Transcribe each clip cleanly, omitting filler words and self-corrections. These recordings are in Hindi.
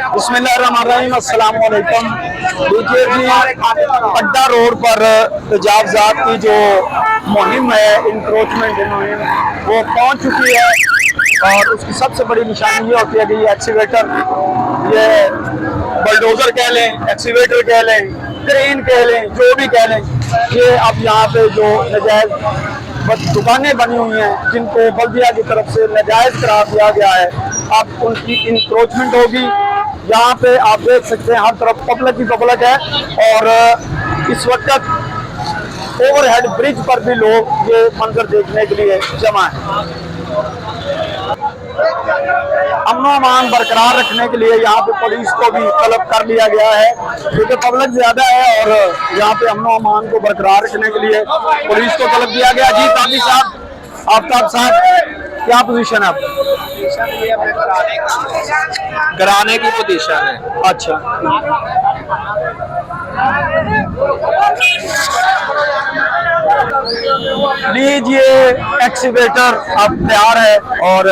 बिस्मिल्लाहिर्रहमानिर्रहीम, अस्सलाम वालेकुम। देखिए जी, अड्डा रोड पर तजावजात की जो मुहिम है, इंक्रोचमेंट मुहिम, वो पहुंच चुकी है और उसकी सबसे बड़ी निशानी ये होती है कि ये एक्सीवेटर, ये बलडोजर कह लें, एक्सीवेटर कह लें, क्रेन कह लें, जो भी कह लें, ये अब यहाँ पे जो नजायज दुकानें बनी हुई हैं जिनको बल्दिया की तरफ से नाजायज करार दिया गया है, अब उनकी इंक्रोचमेंट होगी। यहाँ पे आप देख सकते हैं हर तरफ पब्लिक ही पब्लिक है और इस वक्त ओवरहेड ब्रिज पर भी लोग ये मंजर देखने के लिए जमा है। अमन अमान बरकरार रखने के लिए यहाँ पे पुलिस को भी तलब कर लिया गया है, क्योंकि पब्लिक ज्यादा है और यहाँ पे अमन अमान को बरकरार रखने के लिए पुलिस को तलब दिया गया। जी ताबी साहब, आफ्ताब साहब, क्या पोजीशन है आपकी? कराने की पोजीशन है। अच्छा, लीजिए एक्सीवेटर अब तैयार है और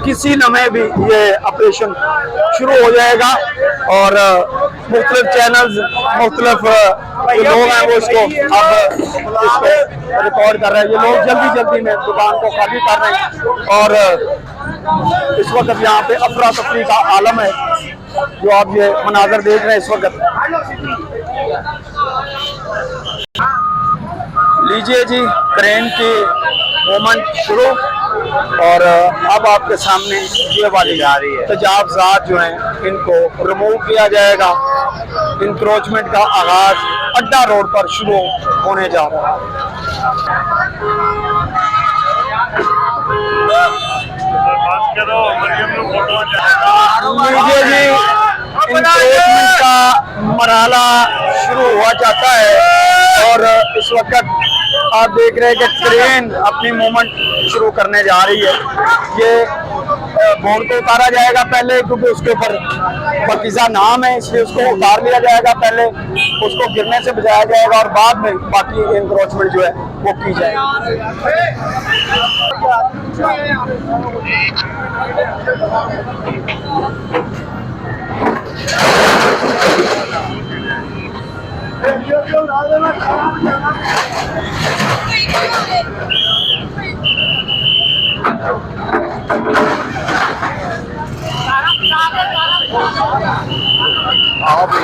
किसी लम्हे भी ये ऑपरेशन शुरू हो जाएगा और मुख्तलिफ चैनल्स, मुख्तलिफ जो लोग हैं वो इसको रिकॉर्ड कर रहे हैं। ये लोग जल्दी जल्दी में दुकान को खाली कर रहे हैं और इस वक्त यहाँ पे अफरा तफरी का आलम है जो आप ये मनाजर देख रहे हैं इस वक्त। लीजिए जी, क्रेन की मूवमेंट शुरू और अब आपके सामने ये वाली आ रही है तजावजात जो हैं इनको रिमूव किया जाएगा। इंक्रोचमेंट का आगाज अड्डा रोड पर शुरू होने जा रहा है। लीजिए जी, इंक्रोचमेंट का मरहला शुरू हुआ जाता है और इस वक्त आप देख रहे हैं कि ट्रेन अपनी मूवमेंट शुरू करने जा रही है। ये बोर्ड को उतारा जाएगा पहले, क्योंकि उसके ऊपर पाकीज़ा नाम है, इसलिए उसको उतार लिया जाएगा। पहले उसको गिरने से बचाया जाएगा और बाद में बाकी इंक्रोचमेंट जो है वो की जाएगी।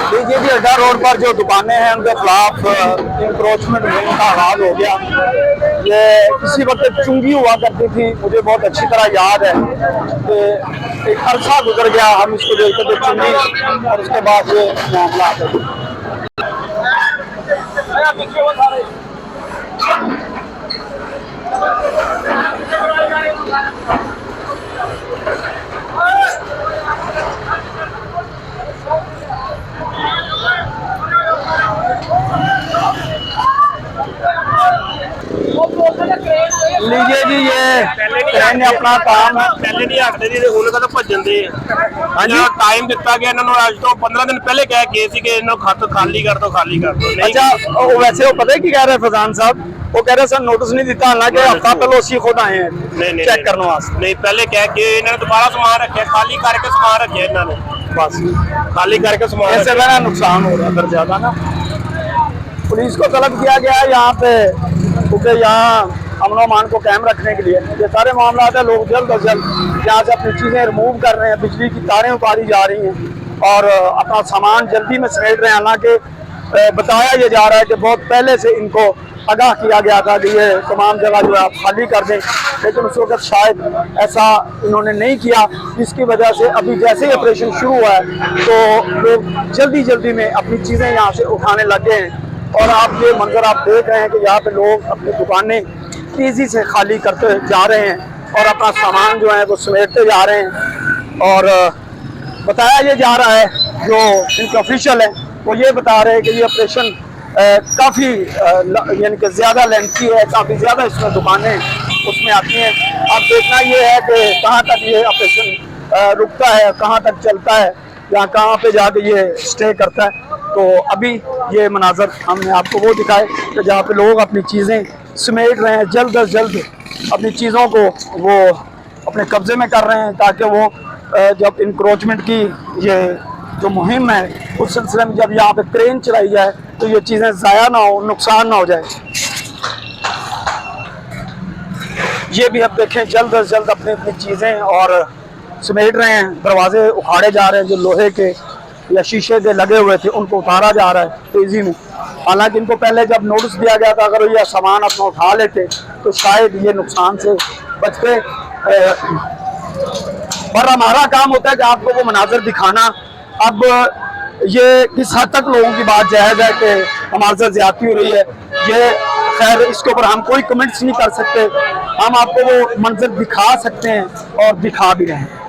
देखिए जी, अड्डा रोड पर जो दुकानें हैं उनके खिलाफ इंक्रोचमेंट मुहिम का आगाज हो गया। ये किसी वक्त चुंगी हुआ करती थी, मुझे बहुत अच्छी तरह याद है कि एक अरसा गुजर गया हम इसको देखते थे चुंगी, और उसके बाद ये मामला लीजिए जी, ये ट्रेन ने अपना काम पहले नहीं हटते जी, ਹੁਣ ਤਾਂ ਭੱਜਣ ਦੇ ਆ। ਜਿਹੜਾ ਟਾਈਮ ਦਿੱਤਾ ਗਿਆ ਇਹਨਾਂ ਨੂੰ ਅੱਜ ਤੋਂ 15 दिन पहले कह गए सी कि ਇਹਨਾਂ ਨੂੰ खत खाली कर दो, खाली कर दो। अच्छा, वैसे वो पता है कि कह रहे हैं फैजान साहब, वो कह रहे सर नोटिस नहीं दिता, हालांकि हफ्ता पहले उसी खुद आए हैं चेक करने वास्ते। नहीं, पहले कह के इन्होंने दोबारा सामान रखे, खाली करके सामान रखे इन्होंने, बस खाली करके सामान। ऐसे मेरा नुकसान हो रहा है ज्यादा ना। पुलिस को तलब किया गया है यहाँ पे, क्योंकि यहाँ अमन अमान को कायम रखने के लिए ये सारे मामला है। लोग जल्द अज जल्द यहाँ से अपनी चीज़ें रिमूव कर रहे हैं, बिजली की तारें उतारी जा रही हैं और अपना सामान जल्दी में समेट रहे हैं। हालांकि बताया ये जा रहा है कि बहुत पहले से इनको आगाह किया गया था कि ये तमाम जगह जो है आप खाली कर दें, लेकिन उस वक्त शायद ऐसा इन्होंने नहीं किया। इसकी वजह से अभी जैसे ही ऑपरेशन शुरू हुआ है तो लोग जल्दी जल्दी में अपनी चीज़ें यहाँ से उठाने लगे हैं और आप ये मंजर आप देख रहे हैं कि यहाँ पे लोग अपनी दुकानें तेज़ी से खाली करते जा रहे हैं और अपना सामान जो है वो समेटते जा रहे हैं। और बताया ये जा रहा है, जो इनके ऑफिशियल है वो ये बता रहे हैं कि ये ऑपरेशन काफ़ी यानी कि ज़्यादा लेंथी है, काफ़ी ज़्यादा इसमें दुकानें उसमें आती हैं। अब देखना ये है कि कहाँ तक ये ऑपरेशन रुकता है, कहाँ तक चलता है या कहाँ पे जाके ये स्टे करता है। तो अभी ये मनाजर हमने आपको वो दिखाए कि जहाँ पे लोग अपनी चीज़ें समेट रहे हैं, जल्द अज जल्द अपनी चीज़ों को वो अपने कब्ज़े में कर रहे हैं, ताकि वो जब इंक्रोचमेंट की ये जो मुहिम है उस सिलसिले में जब यहाँ पे क्रेन चलाई जाए तो ये चीज़ें ज़ाया ना हो, नुकसान ना हो जाए। ये भी अब देखें जल्द अज जल्द अपनी अपनी चीज़ें और समेट रहे हैं, दरवाजे उखाड़े जा रहे हैं, जो लोहे के या शीशे के लगे हुए थे उनको उतारा जा रहा है तेज़ी में। हालांकि इनको पहले जब नोटिस दिया गया था अगर ये सामान अपना उठा लेते तो शायद ये नुकसान से बचते। पर हमारा काम होता है कि आपको वो मनाजर दिखाना। अब ये किस हद तक लोगों की बात जायज़ है कि हमारे साथ ज्यादती हो रही है, ये खैर इसके ऊपर हम कोई कमेंट्स नहीं कर सकते। हम आपको वो मंजर दिखा सकते हैं और दिखा भी रहे हैं।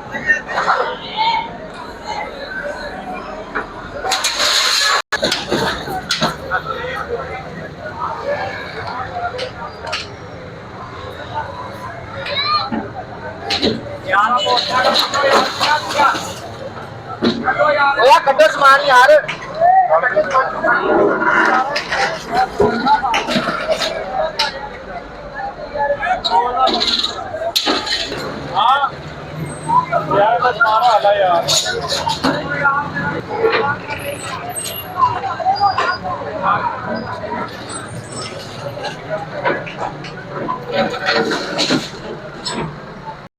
कड्डो समान यार। यार